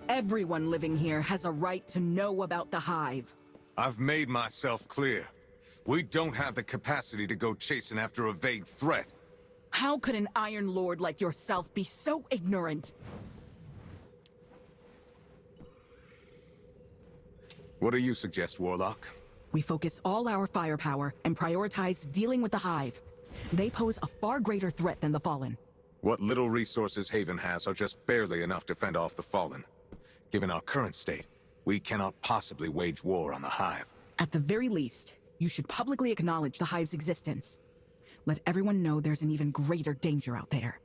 Everyone living here has a right to know about the Hive. I've made myself clear. We don't have the capacity to go chasing after a vague threat. How could an Iron Lord like yourself be so ignorant? What do you suggest, Warlock? We focus all our firepower and prioritize dealing with the Hive. They pose a far greater threat than the Fallen. What little resources Haven has are just barely enough to fend off the Fallen. Given our current state, we cannot possibly wage war on the Hive. At the very least, you should publicly acknowledge the Hive's existence. Let everyone know there's an even greater danger out there.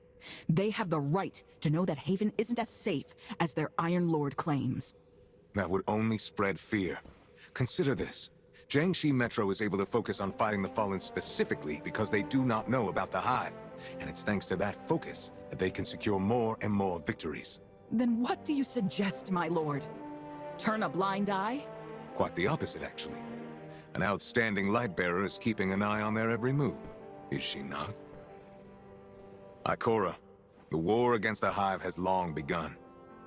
They have the right to know that Haven isn't as safe as their Iron Lord claims. That would only spread fear. Consider this. Jiangxi Metro is able to focus on fighting the Fallen specifically because they do not know about the Hive. And it's thanks to that focus that they can secure more and more victories. Then what do you suggest, my lord? Turn a blind eye? Quite the opposite, actually. An outstanding Lightbearer is keeping an eye on their every move, is she not? Ikora, the war against the Hive has long begun.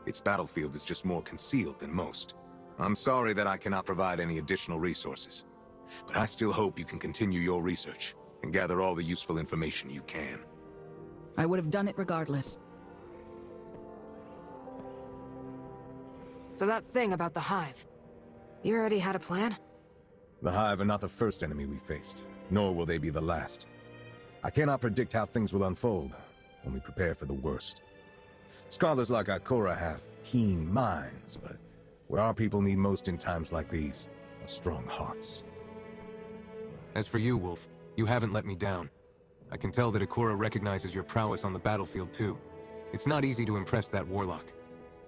Its battlefield is just more concealed than most. I'm sorry that I cannot provide any additional resources, but I still hope you can continue your research and gather all the useful information you can. I would have done it regardless. So that thing about the Hive, you already had a plan? The Hive are not the first enemy we faced, nor will they be the last. I cannot predict how things will unfold, only prepare for the worst. Scholars like Ikora have keen minds, but what our people need most in times like these are strong hearts. As for you, Wolf, you haven't let me down. I can tell that Ikora recognizes your prowess on the battlefield too. It's not easy to impress that warlock.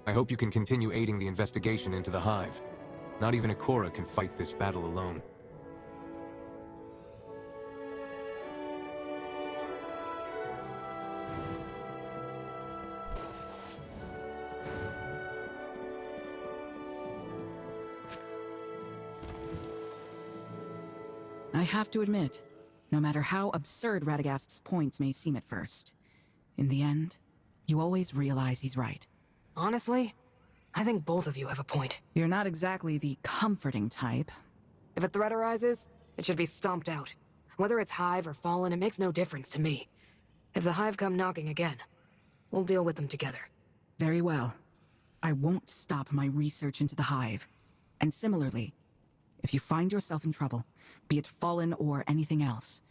I hope you can continue aiding the investigation into the Hive. Not even Ikora can fight this battle alone. I have to admit, no matter how absurd Radagast's points may seem at first, in the end, you always realize he's right. Honestly, I think both of you have a point. You're not exactly the comforting type. If a threat arises, it should be stomped out. Whether it's Hive or Fallen, it makes no difference to me. If the Hive come knocking again, we'll deal with them together. Very well. I won't stop my research into the Hive. And similarly, if you find yourself in trouble, be it Fallen or anything else,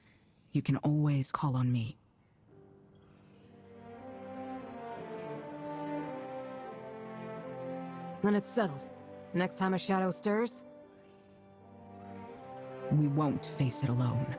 you can always call on me. Then it's settled. Next time a shadow stirs, We won't face it alone.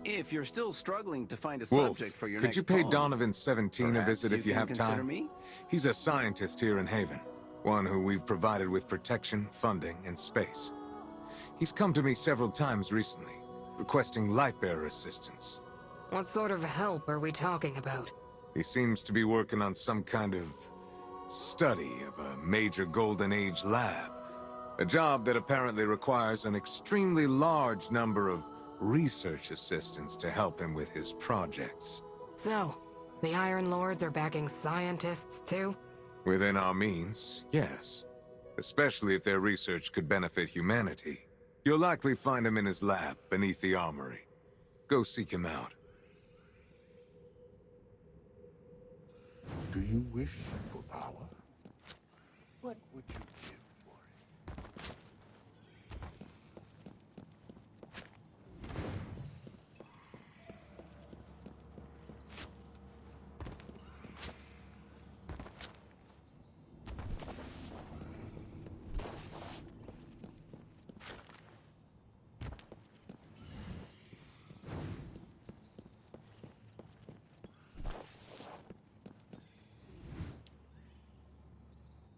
If you're still struggling to find a Wolf, subject for your could next you pay poem, Donovan 17 a perhaps visit if you can have consider time? me? He's a scientist here in Haven. One who we've provided with protection, funding, and space. He's come to me several times recently, requesting Lightbearer assistance. What sort of help are we talking about? He seems to be working on some kind of study of a major Golden Age lab. A job that apparently requires an extremely large number of research assistants to help him with his projects. So, the Iron Lords are backing scientists too? Within our means, yes. Especially if their research could benefit humanity. You'll likely find him in his lab beneath the armory. Go seek him out. Do you wish for power? What would you give for it?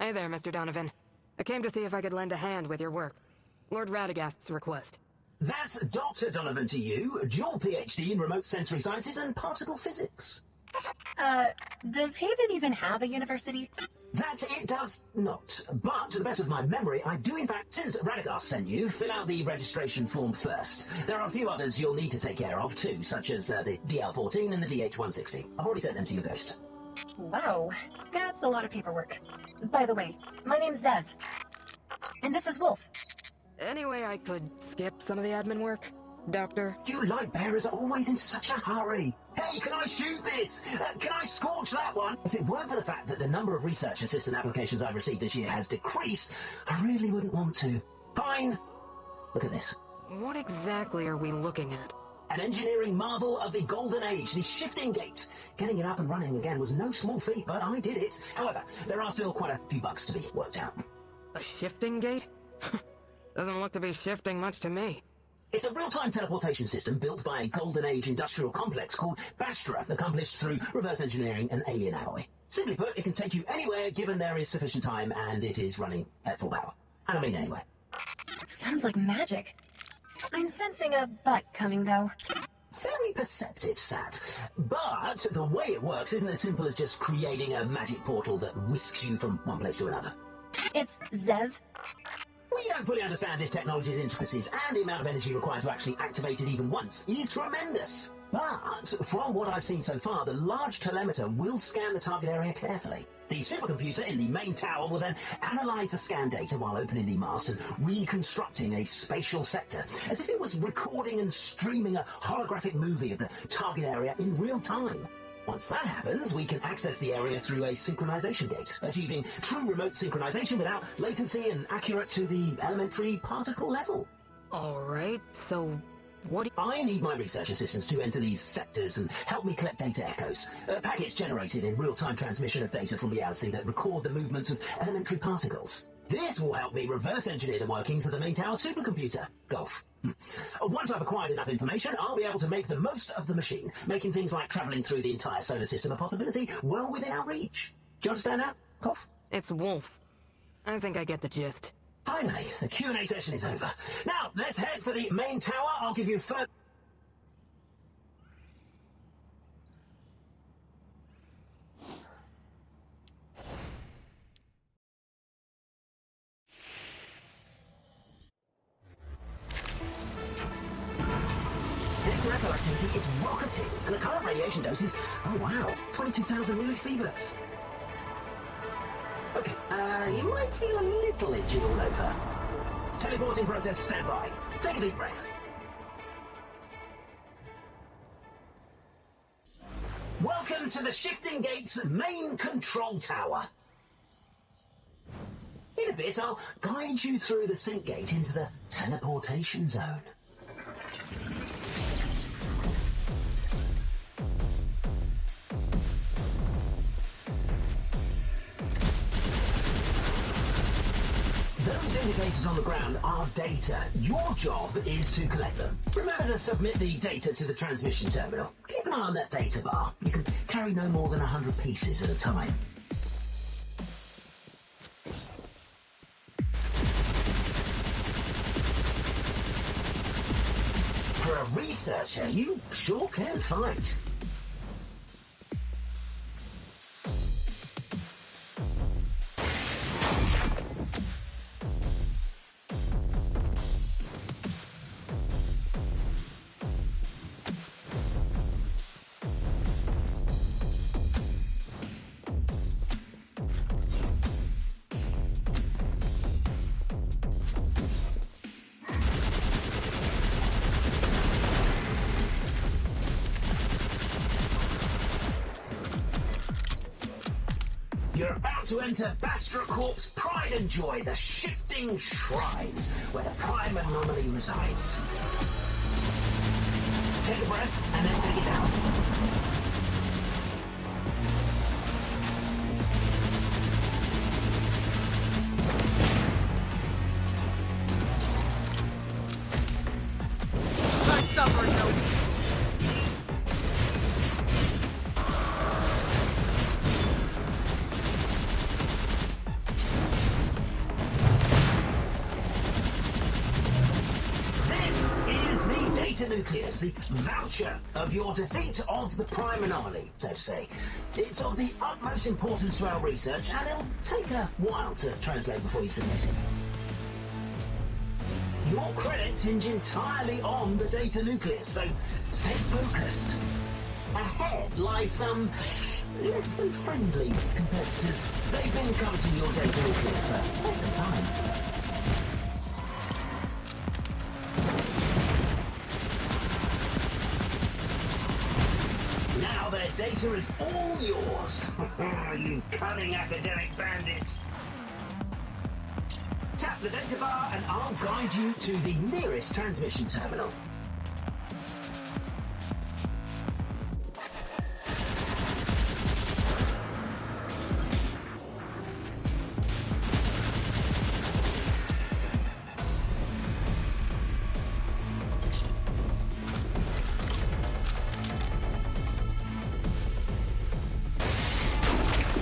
Hey there, Mr. Donovan. I came to see if I could lend a hand with your work. Lord Radagast's request. That's Dr. Donovan to you, dual PhD in remote sensory sciences and particle physics. Does Haven even have a university? That it does not. But, to the best of my memory, I do in fact, since Radagast sent you, fill out the registration form first. There are a few others you'll need to take care of too, such as the DL-14 and the DH-160. I've already sent them to your ghost. Wow, that's a lot of paperwork. By the way, my name's Zev. And this is Wolf. Anyway, I could skip some of the admin work, Doctor. You light bearers are always in such a hurry. Hey, can I shoot this? Can I scorch that one? If it weren't for the fact that the number of research assistant applications I've received this year has decreased, I really wouldn't want to. Fine. Look at this. What exactly are we looking at? An engineering marvel of the Golden Age, the shifting gate. Getting it up and running again was no small feat, but I did it. However, there are still quite a few bugs to be worked out. A shifting gate? Doesn't look to be shifting much to me. It's a real-time teleportation system built by a Golden Age industrial complex called Bastra, accomplished through reverse engineering and alien alloy. Simply put, it can take you anywhere given there is sufficient time and it is running at full power. And I mean anywhere. Sounds like magic. I'm sensing a butt coming, though. Very perceptive, Sat. But the way it works isn't as simple as just creating a magic portal that whisks you from one place to another. It's Zev. We don't fully understand this technology's intricacies, and the amount of energy required to actually activate it even once is tremendous. But from what I've seen so far, the large telemeter will scan the target area carefully. The supercomputer in the main tower will then analyze the scan data while opening the mast and reconstructing a spatial sector, as if it was recording and streaming a holographic movie of the target area in real time. Once that happens, we can access the area through a synchronization gate, achieving true remote synchronization without latency and accurate to the elementary particle level. Alright, so what do I need my research assistants to enter these sectors and help me collect data echoes, packets generated in real-time transmission of data from reality that record the movements of elementary particles. This will help me reverse engineer the workings of the main tower supercomputer, Golf. Once I've acquired enough information, I'll be able to make the most of the machine, making things like traveling through the entire solar system a possibility well within our reach. Do you understand that, Golf? It's Wolf. I think I get the gist. Finally, the Q&A session is over. Now, let's head for the main tower. I'll give you further... Data echo activity is rocketing, and the current radiation dose is, oh wow, 22,000 millisieverts. Okay, you might feel a little itchy all over. Teleporting process standby. Take a deep breath. Welcome to the Shifting Gate's main control tower. In a bit, I'll guide you through the sync gate into the teleportation zone. Those indicators on the ground are data. Your job is to collect them. Remember to submit the data to the transmission terminal. Keep an eye on that data bar. You can carry no more than 100 pieces at a time. For a researcher, you sure can fight. You're about to enter Bastra Corp's Pride and Joy, the shifting shrine, where the Prime Anomaly resides. Take a breath, and then take it down. Nucleus, the voucher of your defeat of the Prime Anomaly, so to say. It's of the utmost importance to our research, and it'll take a while to translate before you submit it. Your credits hinge entirely on the data nucleus, so stay focused. Ahead lies some less than friendly competitors. They've been coveting your data nucleus for quite some time. Now their data is all yours. You cunning academic bandits. Tap the data bar and I'll guide you to the nearest transmission terminal.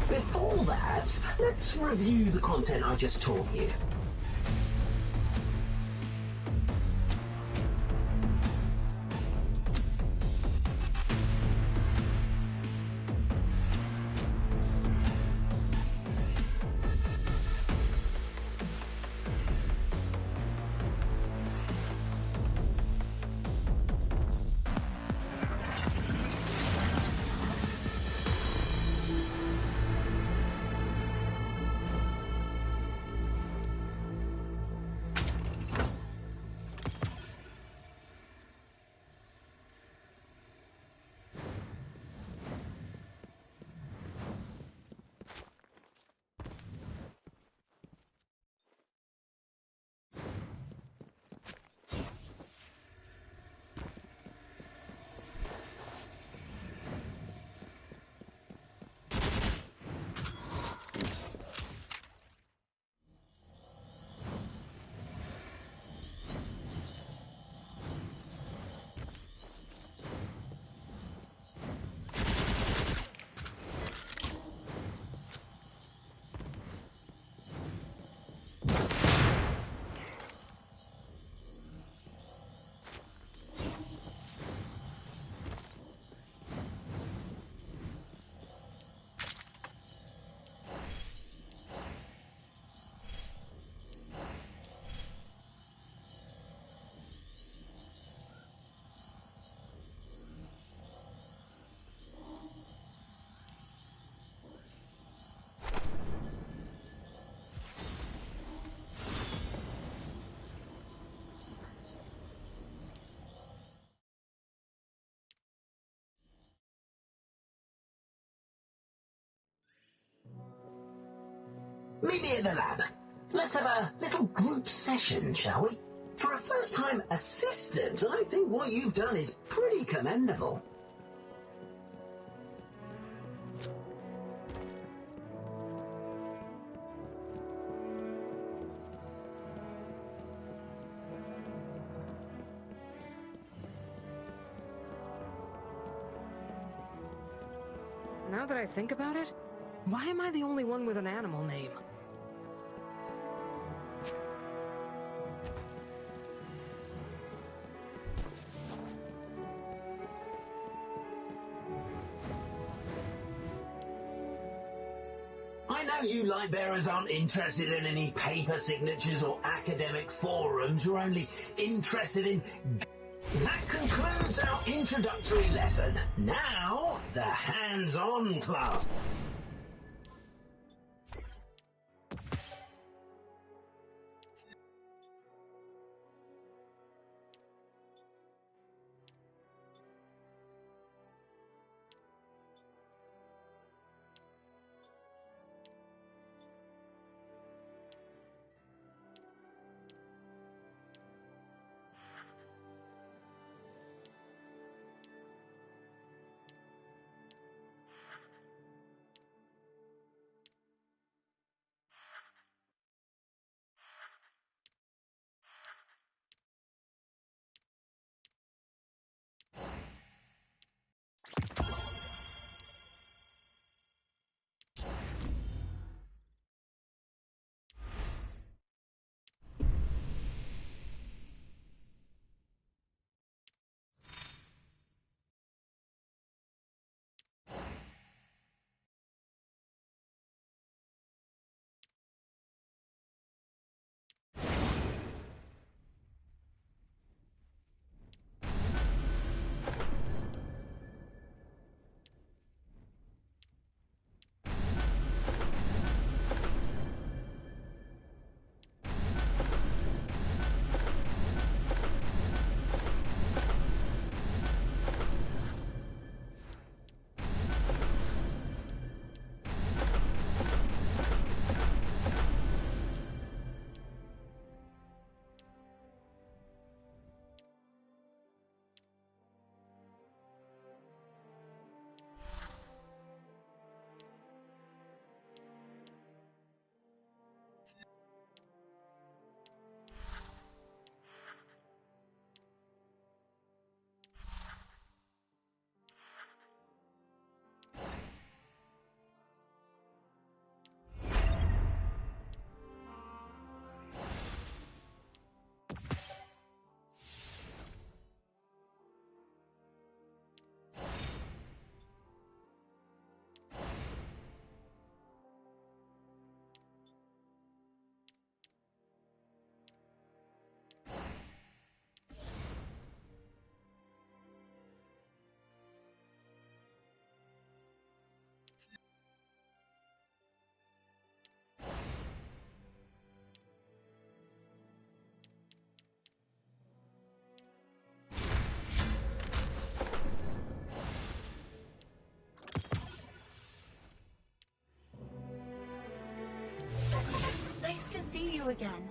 Before that, let's review the content I just taught you. Meet me at the lab. Let's have a little group session, shall we? For a first-time assistant, I think what you've done is pretty commendable. Now that I think about it, why am I the only one with an animal name? I know you light bearers aren't interested in any paper signatures or academic forums. You're only interested in... That concludes our introductory lesson. Now, the hands-on class. Nice to see you again.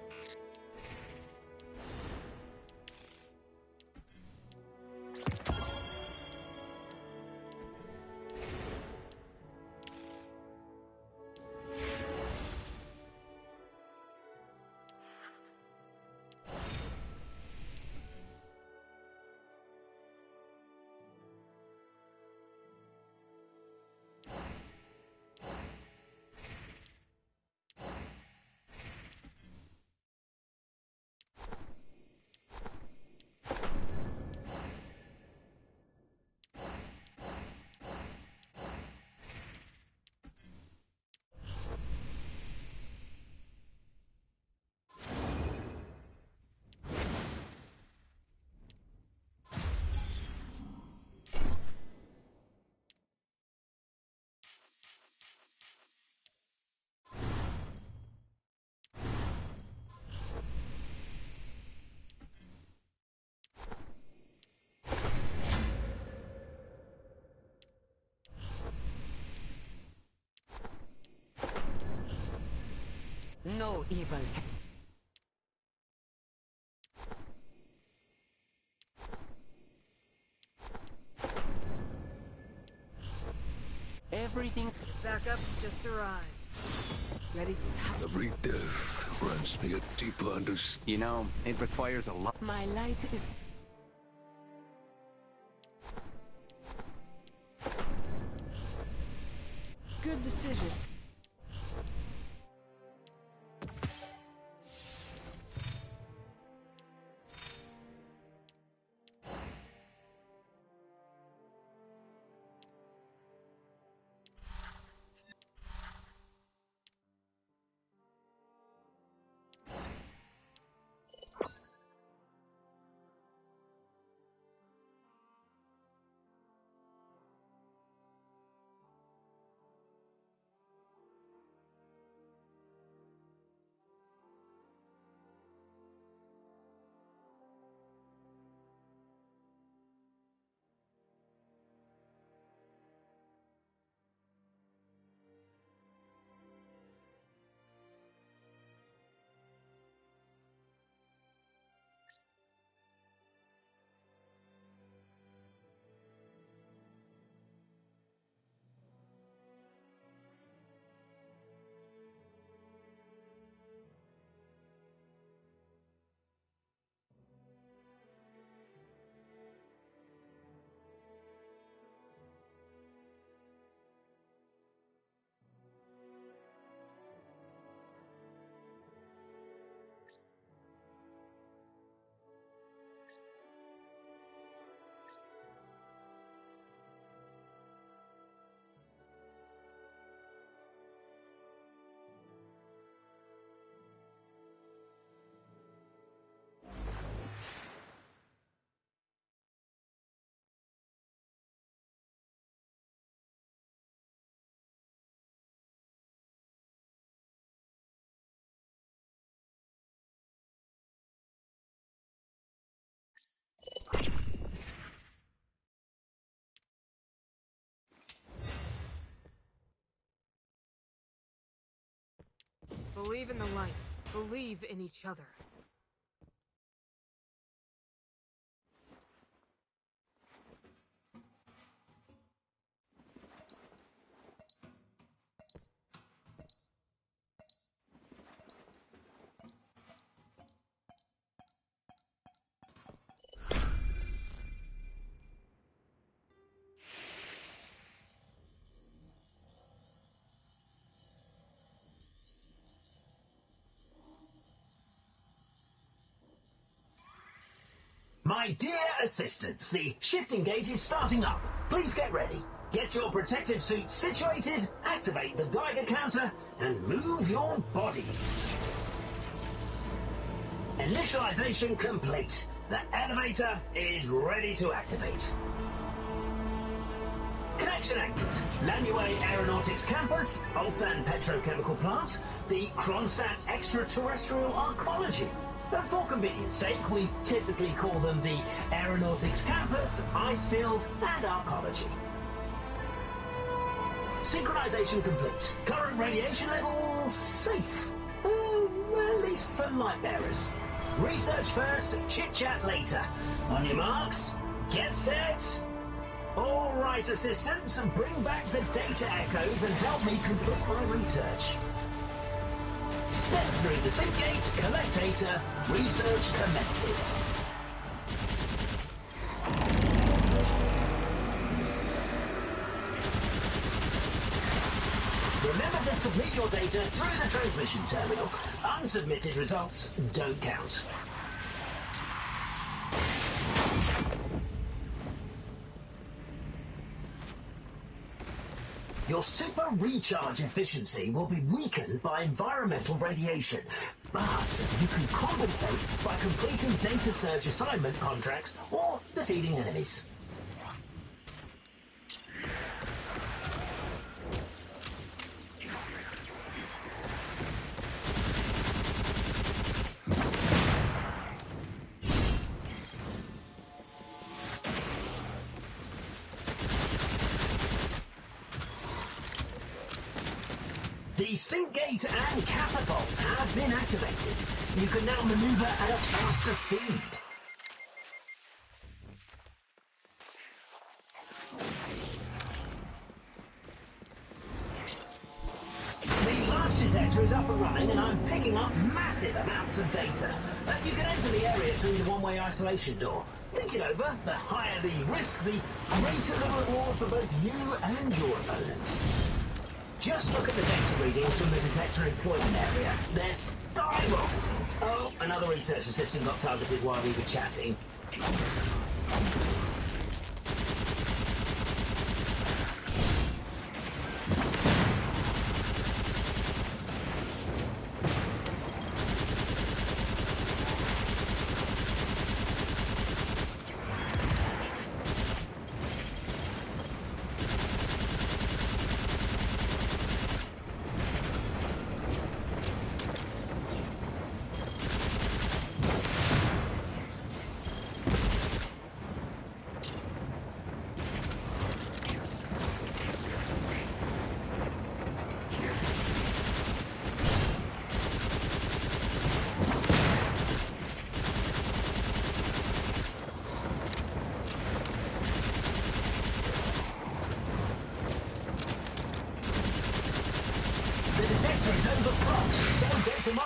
No evil can... Everything. Backup just arrived. Ready to top. Every death grants me a deeper understanding. You know, it requires a lot. My light is... decision. Believe in the light. Believe in each other. My dear assistants, the shifting gate is starting up. Please get ready. Get your protective suits situated, activate the Geiger counter, and move your bodies. Initialization complete. The elevator is ready to activate. Connection anchored. Lanue Aeronautics Campus, Ulsan Petrochemical Plant, the Kronstadt Extraterrestrial Arcology. And for convenience sake, we typically call them the Aeronautics Campus, Icefield, and Arcology. Synchronization complete. Current radiation levels safe. At least for light bearers. Research first, chit-chat later. On your marks, get set. All right, assistants, bring back the data echoes and help me complete my research. Step through the sync gate, collect data, research commences. Remember to submit your data through the transmission terminal. Unsubmitted results don't count. Your super recharge efficiency will be weakened by environmental radiation, but you can compensate by completing data surge assignment contracts or defeating enemies. The sync gate and catapult have been activated. You can now maneuver at a faster speed. The large detector is up and running and I'm picking up massive amounts of data. You can enter the area through the one-way isolation door. Think it over. The higher the risk, the greater the reward for both you and your opponents. Just look at the data readings from the detector employment area. They're skyrocketing. Oh, another research assistant got targeted while we were chatting.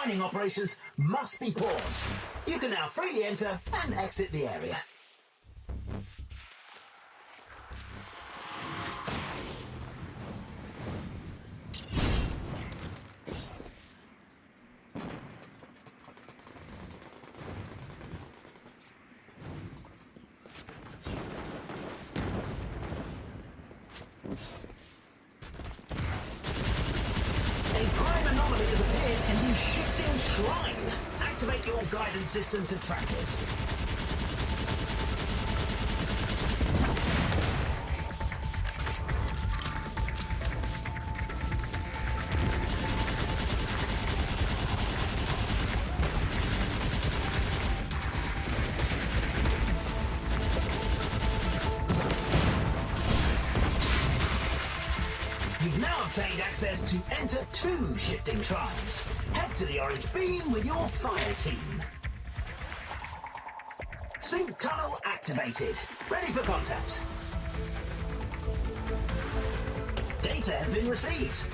Mining operations must be paused. You can now freely enter and exit the area. Activate your guidance system to track this. You've now obtained access to enter 2 shifting shrines. Head to the orange beam with your fire team. Sync tunnel activated. Ready for contact. Data has been received.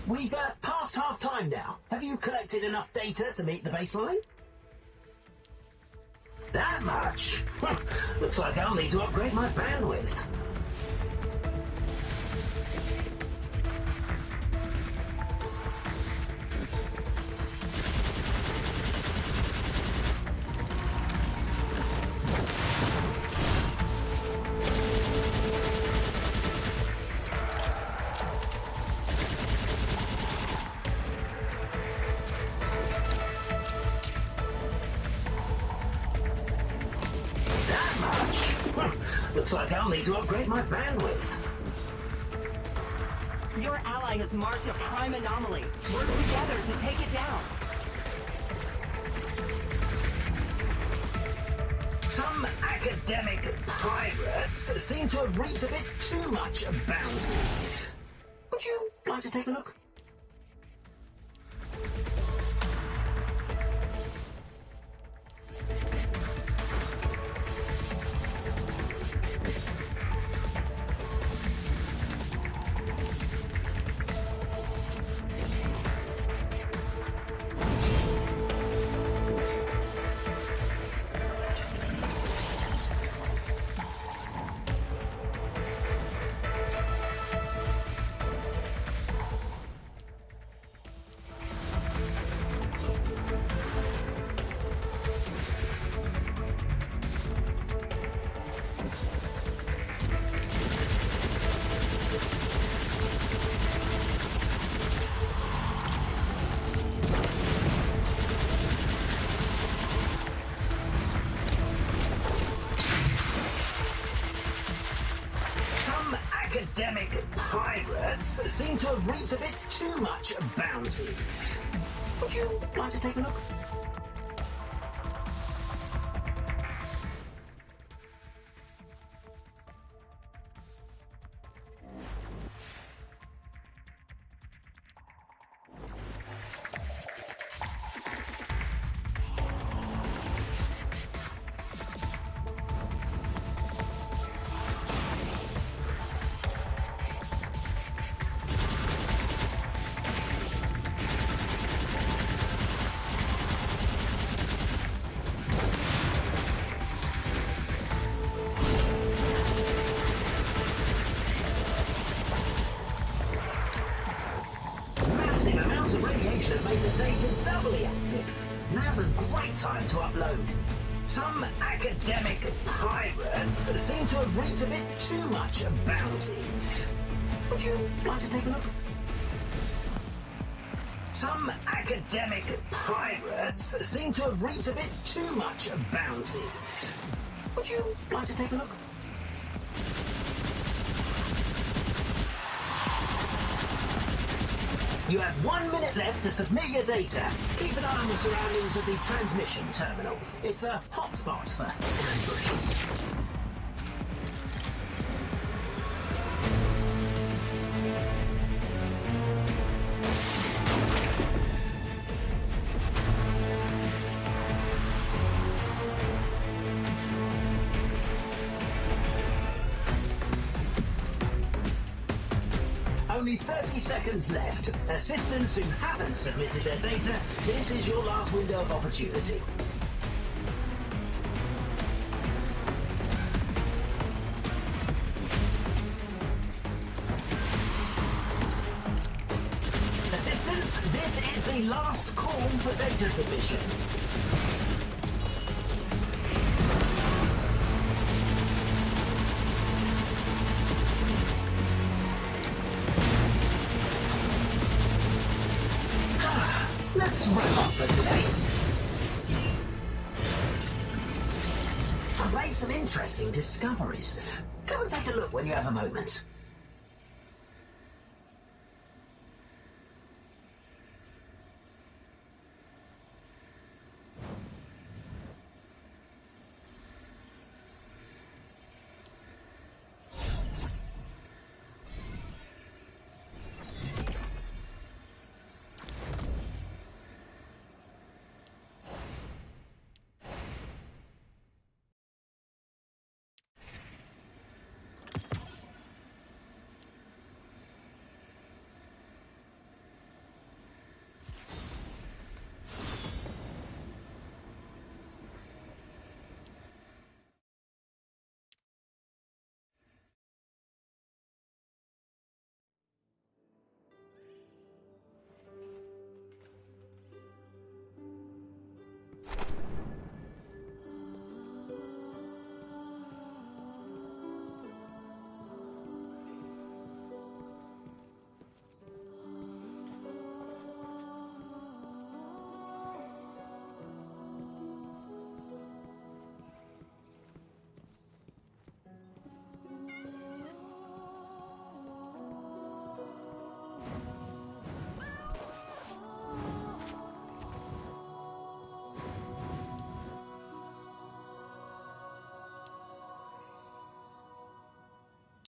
We've passed half time now. Have you collected enough data to meet the baseline? That much? Looks like I'll need to upgrade my bandwidth. Looks like I'll need to upgrade my bandwidth. Your ally has marked a prime anomaly. Work together to take it down. Some academic pirates seem to have reaped a bit too much bounty. Would you like to take a look? Academic pirates seem to have reaped a bit too much bounty. Would you like to take a look? doubly active. Now's a great time to upload. Some academic pirates seem to have reaped a bit too much bounty. Would you like to take a look? Some academic pirates seem to have reaped a bit too much bounty. Would you like to take a look? You have 1 minute left to submit your data. Keep an eye on the surroundings of the transmission terminal. It's a hotspot for ambushes. Only 30 seconds left. Assistants who haven't submitted their data, this is your last window of opportunity. Assistants, this is the last call for data submission. Let's wrap up for today. I've made some interesting discoveries. Come and take a look when you have a moment.